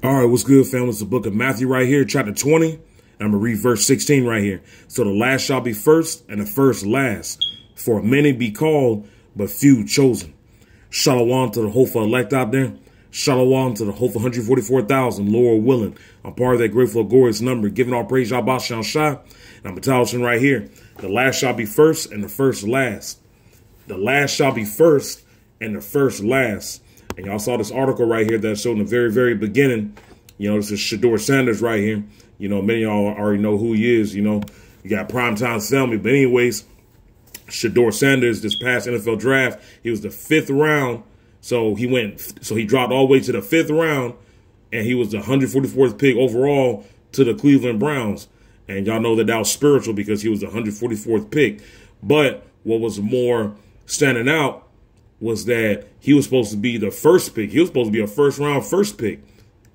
All right, what's good, family? It's the book of Matthew right here, chapter 20. And I'm going to read verse 16 right here. So the last shall be first, and the first last. For many be called, but few chosen. Shalom to the hopeful elect out there. Shalom to the hopeful 144,000, Lord willing. I'm part of that grateful, glorious number. Giving all praise, Yahweh Shem Shai. And I'm establishing right here. The last shall be first, and the first last. The last shall be first, and the first last. And y'all saw this article right here that showed in the very, very beginning. You know, this is Shedeur Sanders right here. You know, many of y'all already know who he is. You know, you got Primetime Family. But anyways, Shedeur Sanders, this past NFL draft, he was the 5th round. So he dropped all the way to the 5th round. And he was the 144th pick overall to the Cleveland Browns. And y'all know that that was spiritual because he was the 144th pick. But what was more standing out was that he was supposed to be the first pick. He was supposed to be a first-round first pick.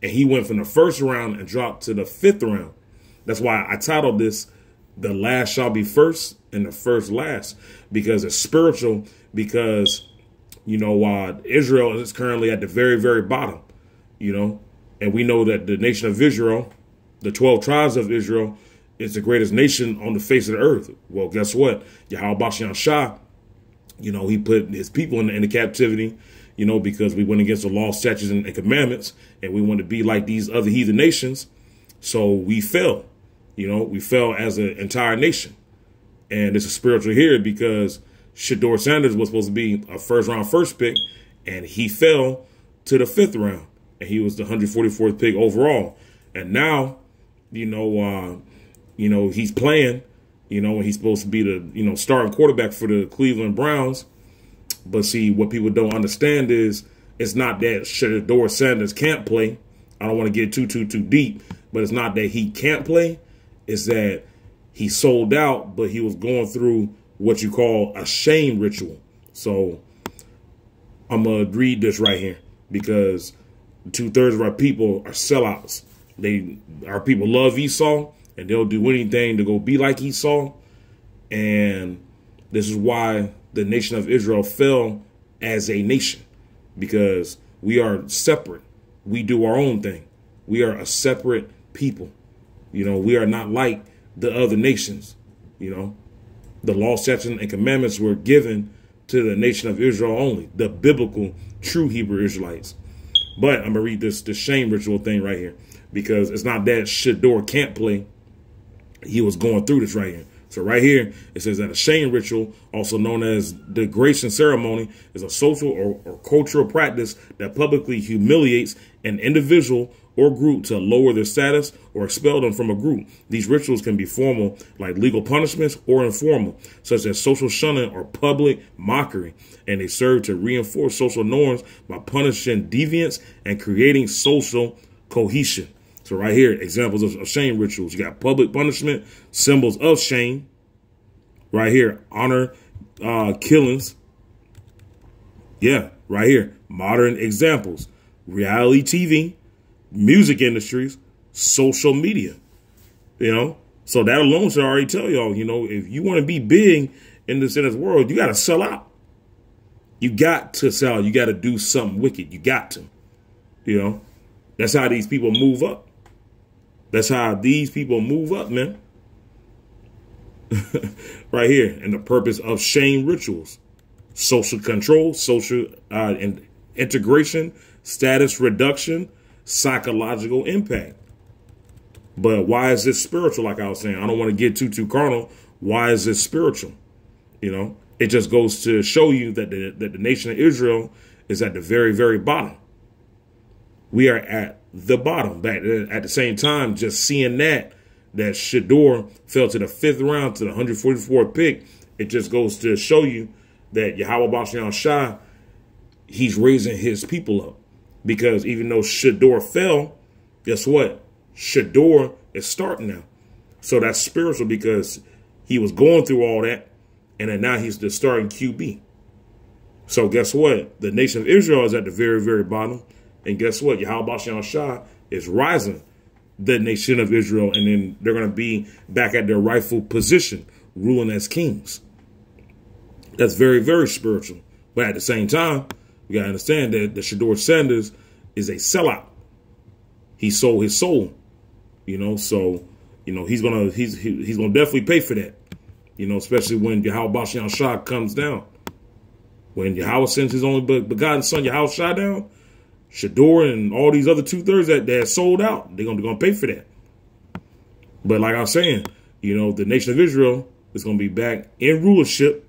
And he went from the 1st round and dropped to the 5th round. That's why I titled this, The Last Shall Be First and the First Last. Because it's spiritual, because, you know, Israel is currently at the very, very bottom, you know. And we know that the nation of Israel, the 12 tribes of Israel, is the greatest nation on the face of the earth. Well, guess what? Yahweh Shem Shai, you know, he put his people in the captivity, you know, because we went against the law, statutes, and commandments, and we wanted to be like these other heathen nations. So we fell, you know, we fell as an entire nation. And this is spiritual here because Shedeur Sanders was supposed to be a 1st round first pick, and he fell to the 5th round, and he was the 144th pick overall. And now, you know, he's playing. You know, and he's supposed to be the, you know, starting quarterback for the Cleveland Browns. But see, what people don't understand is it's not that Shedeur Sanders can't play. I don't want to get too deep, but it's not that he can't play. It's that he sold out, but he was going through what you call a shame ritual. So I'm going to read this right here because 2/3 of our people are sellouts. Our people love Esau, and they'll do anything to go be like Esau. And this is why the nation of Israel fell as a nation, because we are separate. We do our own thing. We are a separate people. You know, we are not like the other nations. You know, the law, statutes, and commandments were given to the nation of Israel only, the biblical, true Hebrew Israelites. But I'm going to read the shame ritual thing right here, because it's not that Shedeur can't play. He was going through this right here. So right here, it says that a shame ritual, also known as the degradation ceremony, is a social or cultural practice that publicly humiliates an individual or group to lower their status or expel them from a group. These rituals can be formal, like legal punishments, or informal, such as social shunning or public mockery. And they serve to reinforce social norms by punishing deviance and creating social cohesion. So right here, examples of shame rituals. You got public punishment, symbols of shame. Right here, honor killings. Yeah, right here, modern examples. Reality TV, music industries, social media. You know, so that alone should already tell y'all, you know, if you want to be big in this world, you got to sell out. You got to sell. You got to do something wicked. You got to, you know, that's how these people move up. That's how these people move up, man. Right here. And the purpose of shame rituals: social control, social integration, status reduction, psychological impact. But why is this spiritual? Like I was saying, I don't want to get too carnal. Why is this spiritual? You know, it just goes to show you that the nation of Israel is at the very, very bottom. We are at the bottom. But at the same time, just seeing that Shedeur fell to the 5th round to the 144th pick, it just goes to show you that Yahweh Shem Shai, he's raising his people up. Because even though Shedeur fell, guess what? Shedeur is starting now. So that's spiritual, because he was going through all that, and then now he's the starting QB. So guess what? The nation of Israel is at the very, very bottom. And guess what? Yahweh Shem Shai is rising the nation of Israel, and then they're going to be back at their rightful position, ruling as kings. That's very, very spiritual. But at the same time, we got to understand that the Shedeur Sanders is a sellout. he sold his soul, you know. So, you know, he's gonna definitely pay for that, you know, especially when Yahweh Bashan Shah comes down. When Yahweh sends his only begotten son Yahweh Shah down, Shedeur and all these other 2/3 that sold out, they're gonna pay for that. But like I was saying, you know, the nation of Israel is gonna be back in rulership,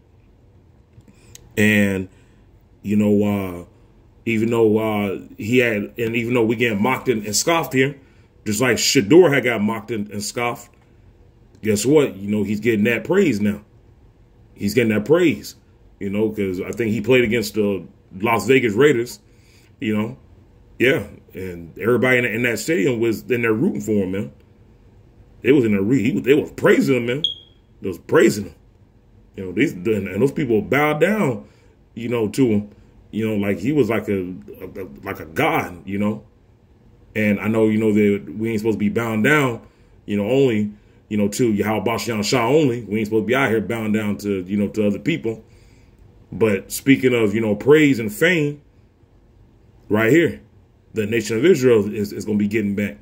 and you know, even though even though we get mocked and scoffed here, just like Shedeur had got mocked and scoffed, guess what? You know, he's getting that praise now. He's getting that praise, you know, because I think he played against the Las Vegas Raiders, you know. Yeah, and everybody in that stadium was in there rooting for him, man. They was in there, they was praising him, man. They was praising him. You know, and those people bowed down, you know, to him. You know, like he was like a god, you know. And I know, you know, that we ain't supposed to be bound down, you know, only, you know, to Yahweh Bashan Shah only. We ain't supposed to be out here bound down to, you know, to other people. But speaking of, you know, praise and fame, right here, the nation of Israel is going to be getting back.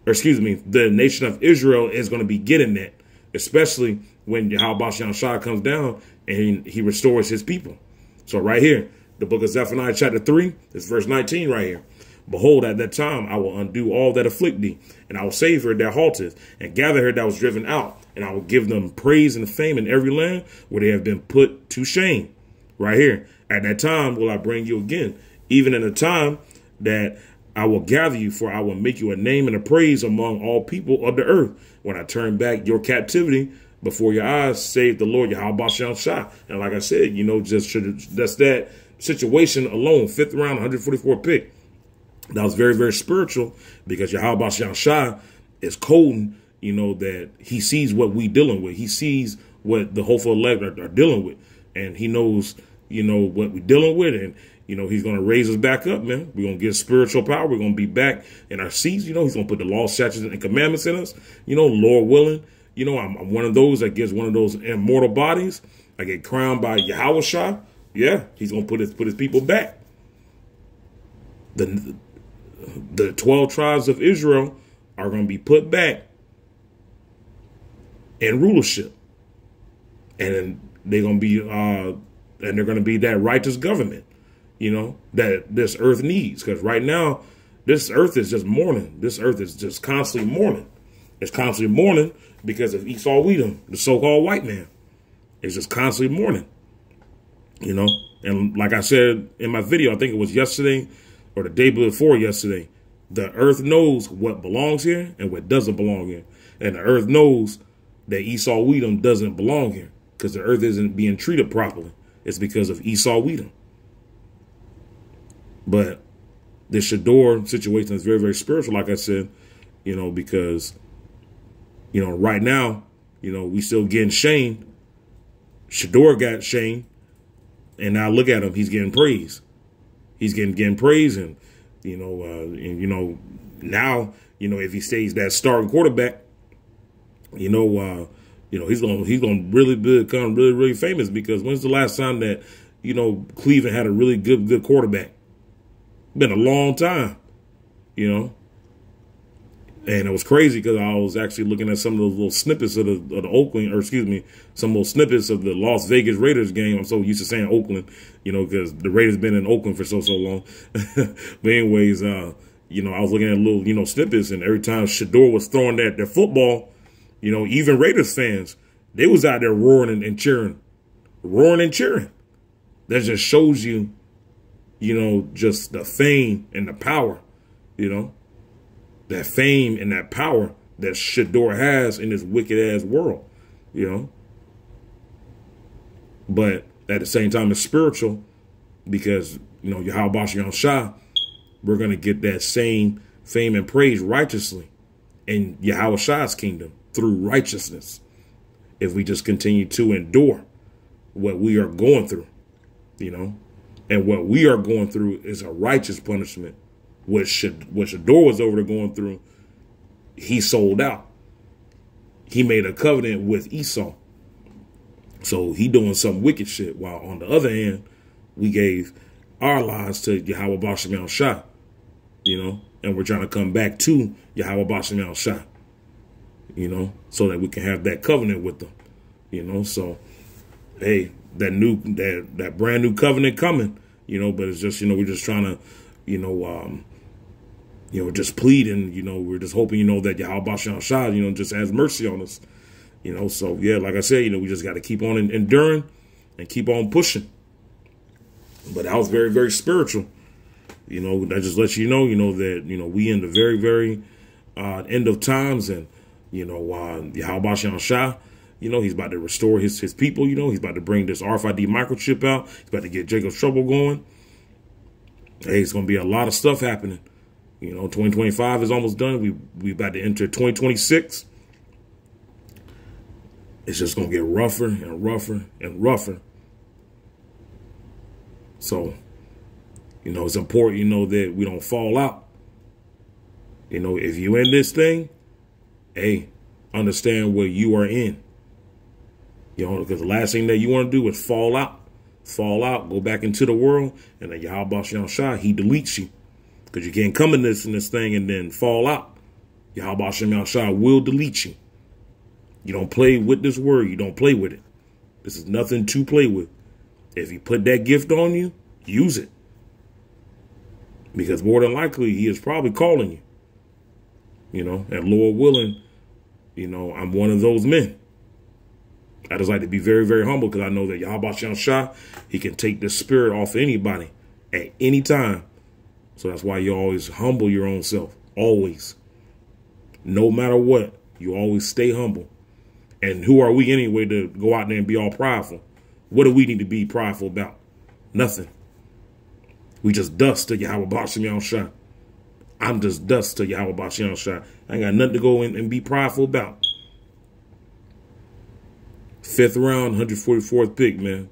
Or excuse me, the nation of Israel is going to be getting that, especially when Yahweh Bashan Shah comes down and he restores his people. So right here, the book of Zephaniah chapter 3, this verse 19 right here. Behold, at that time I will undo all that afflict thee, and I will save her that halteth, and gather her that was driven out, and I will give them praise and fame in every land where they have been put to shame. Right here, at that time will I bring you again, even in the time that I will gather you, for I will make you a name and a praise among all people of the earth, when I turn back your captivity before your eyes, save the Lord Yahweh Bashan Shah. And like I said, you know, that's that situation alone, 5th round, 144 pick. That was very, very spiritual, because Yahweh Bashan Shah is coding, you know, that he sees what we dealing with. He sees what the hopeful elect are dealing with. And he knows, you know, what we're dealing with. And, you know, he's going to raise us back up, man. We're going to get spiritual power. We're going to be back in our seats. You know, he's going to put the law, statutes, and commandments in us. You know, Lord willing, you know, I'm one of those that gets one of those immortal bodies. I get crowned by Yahweh Shah. Yeah, he's going to put his people back. The 12 tribes of Israel are going to be put back in rulership. And they're going to be, and they're going to be that righteous government, you know, that this earth needs. Because right now, this earth is just mourning. This earth is just constantly mourning. It's constantly mourning because of Esau Edom, the so-called white man. It's just constantly mourning, you know. And like I said in my video, I think it was yesterday or the day before yesterday, the earth knows what belongs here and what doesn't belong here. And the earth knows that Esau Edom doesn't belong here, because the earth isn't being treated properly. It's because of Esau Edom. But the Shedeur situation is very, very spiritual, like I said, you know, because, you know, right now, you know, we still getting shamed. Shedeur got shamed, and now look at him. He's getting praise. He's getting praise, and, you know, now, you know, if he stays that starting quarterback, you know, he's gonna really become really, really famous, because when's the last time that, you know, Cleveland had a really good quarterback? Been a long time, you know. And it was crazy because I was actually looking at some of those little snippets of the Oakland, or excuse me, some little snippets of the Las Vegas Raiders game. I'm so used to saying Oakland, you know, because the Raiders been in Oakland for so long. But anyways, you know, I was looking at little, you know, snippets, and every time Shedeur was throwing their football, you know, even Raiders fans, they was out there roaring and cheering. Roaring and cheering. That just shows you, you know, just the fame and the power, you know. That fame and that power that Shedeur has in this wicked-ass world, you know. But at the same time, it's spiritual, because, you know, Yahweh Bashan Shah, we're going to get that same fame and praise righteously in Yahweh Shah's kingdom through righteousness, if we just continue to endure what we are going through, you know. And what we are going through is a righteous punishment. What Shedeur was over there going through, he sold out. He made a covenant with Esau. So he doing some wicked shit. While on the other hand, we gave our lives to Yahweh Bashan Shah, you know. and we're trying to come back to Yahweh Bashem Al Shah, you know, so that we can have that covenant with them, you know. So, hey, that brand new covenant coming, you know, but it's just, you know, we're just trying to, you know, just pleading, you know, we're just hoping, you know, that Yahweh Bashem Al Shah, you know, just has mercy on us, you know. So, yeah, like I said, you know, we just got to keep on enduring and keep on pushing. But that was very, very spiritual. You know, that just lets you know that, you know, we in the very, very end of times. And, you know, Yahweh Bashem Shah, you know, he's about to restore his people. You know, he's about to bring this RFID microchip out. He's about to get Jacob's trouble going. Hey, it's going to be a lot of stuff happening. You know, 2025 is almost done. We about to enter 2026. It's just going to get rougher and rougher and rougher. So, you know, it's important, you know, that we don't fall out. You know, if you in this thing, hey, understand what you are in. You know, because the last thing that you want to do is fall out. Fall out, go back into the world, and then Yahweh Bashem Shah, he deletes you. Because you can't come in this thing and then fall out. Yahweh Bashem Shah will delete you. You don't play with this word. You don't play with it. This is nothing to play with. If he put that gift on you, use it. Because more than likely, he is probably calling you. You know, and Lord willing, you know, I'm one of those men. I just like to be very, very humble because I know that Yahweh Bashem Shah, he can take the spirit off of anybody at any time. So that's why you always humble your own self. Always. No matter what, you always stay humble. And who are we anyway to go out there and be all prideful? What do we need to be prideful about? Nothing. We just dust to Yahweh Bashem Shah. I'm just dust to Yahweh Bashem Shah. I ain't got nothing to go in and be prideful about. 5th round, 144th pick, man.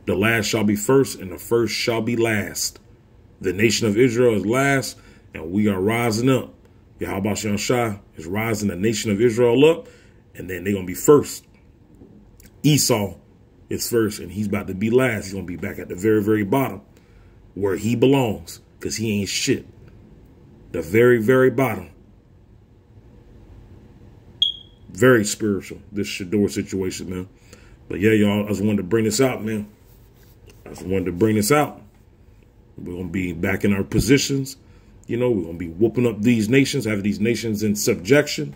The last shall be first, and the first shall be last. The nation of Israel is last, and we are rising up. Yahweh Bashem Shah is rising the nation of Israel up, and then they're going to be first. Esau is first, and he's about to be last. He's going to be back at the very, very bottom where he belongs because he ain't shit. The very, very bottom. Very spiritual, this Shedeur situation, man. But yeah, y'all, I just wanted to bring this out, man. I just wanted to bring this out. We're going to be back in our positions. You know, we're going to be whooping up these nations, having these nations in subjection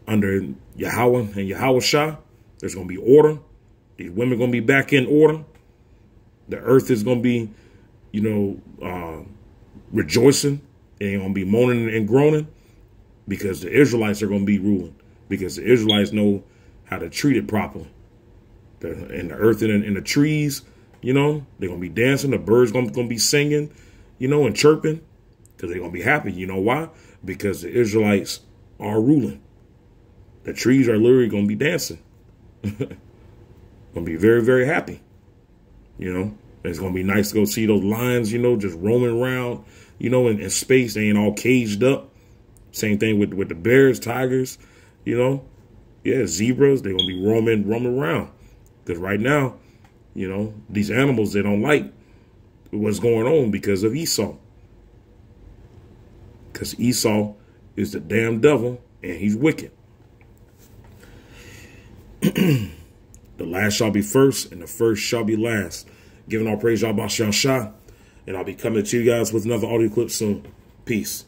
under Yahweh and Yahweh Shah. There's going to be order. These women are going to be back in order. The earth is going to be, you know, rejoicing. It ain't going to be moaning and groaning because the Israelites are going to be ruling because the Israelites know how to treat it properly. And the earth and the trees, you know, they're going to be dancing. The birds going to be singing, you know, and chirping because they're going to be happy. You know why? Because the Israelites are ruling. The trees are literally going to be dancing. Going to be very, very happy. You know, and it's going to be nice to go see those lions, you know, just roaming around, you know, in space. They ain't all caged up. Same thing with the bears, tigers, you know. Yeah, zebras, they're going to be roaming around. Because right now, you know, these animals, they don't like what's going on because of Esau. Because Esau is the damn devil and he's wicked. The last shall be first and the first shall be last. Giving all praise, Yahweh Bashem Shah. And I'll be coming to you guys with another audio clip soon. Peace.